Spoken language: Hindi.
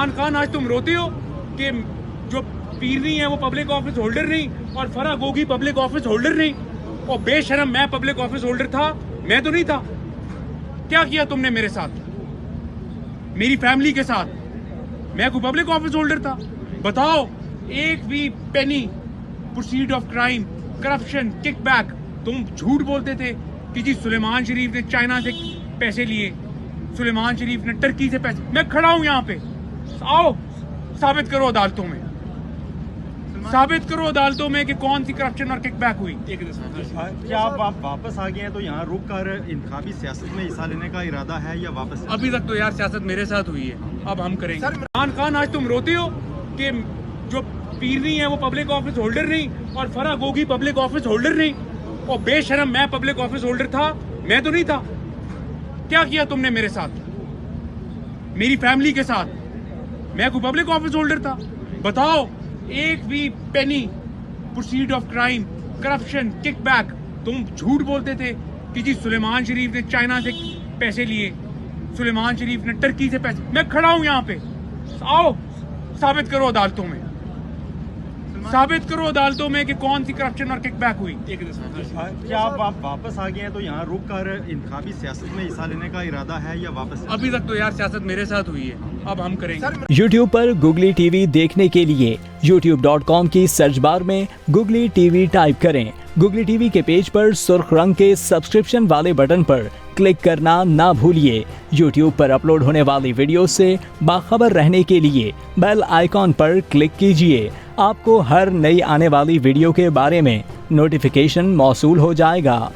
इमरान खान आज तुम रोते हो कि जो पीरनी है वो पब्लिक ऑफिस होल्डर नहीं और Farah Gogi public office holder नहीं, और बेशरम मैं पब्लिक ऑफिस होल्डर था, मैं तो नहीं था। क्या किया तुमने मेरे साथ, मेरी फैमिली के साथ? मैं कोई पब्लिक ऑफिस होल्डर था? बताओ, एक भी penny proceed of crime, corruption, kickback. तुम झूठ बोलते थे कि जी सुलेमान शरीफ ने चाइना से पैसे लिए, सुलेमान शरीफ ने टर्की से पैसे। मैं खड़ा हूं यहाँ पे, आओ साबित करो अदालतों में, साबित करो अदालतों में कि कौन सी करप्शन और किकबैक हुई। क्या आप वापस आ गए हैं तो यहाँ रुक कर इंतखाबी सियासत में हिस्सा लेने का इरादा है या वापस? अभी तक तो यार सियासत मेरे साथ हुई है, अब हम करेंगे। इमरान खान आज तुम रोते हो कि जो पीरनी है वो पब्लिक ऑफिस होल्डर नहीं और Farah Gogi public office holder नहीं, और बेशरम मैं पब्लिक ऑफिस होल्डर था, मैं तो नहीं था। क्या किया तुमने मेरे साथ, मेरी फैमिली के साथ? मैं कोई पब्लिक ऑफिस होल्डर था? बताओ, एक भी penny proceed of crime, corruption, kickback. तुम झूठ बोलते थे कि जी सुलेमान शरीफ ने चाइना से पैसे लिए, सुलेमान शरीफ ने टर्की से पैसे। मैं खड़ा हूं यहाँ पे, आओ साबित करो अदालतों में, साबित करो अदालतों में कि कौन सी करप्शन और किकबैक हुई। क्या आप वापस आ गए हैं तो यहाँ रुक कर इंतखाबी सियासत में हिस्सा लेने का इरादा है या वापस? अभी तक तो यार सियासत मेरे साथ हुई है, अब हम करेंगे। YouTube पर गुगली टीवी देखने के लिए youtube.com की सर्च बार में गुगली टीवी टाइप करें। गुगली टीवी के पेज पर सुर्ख रंग के सब्सक्रिप्शन वाले बटन पर क्लिक करना ना भूलिए। YouTube पर अपलोड होने वाली वीडियो से बाखबर रहने के लिए बेल आइकॉन पर क्लिक कीजिए। आपको हर नई आने वाली वीडियो के बारे में नोटिफिकेशन मौसूल हो जाएगा।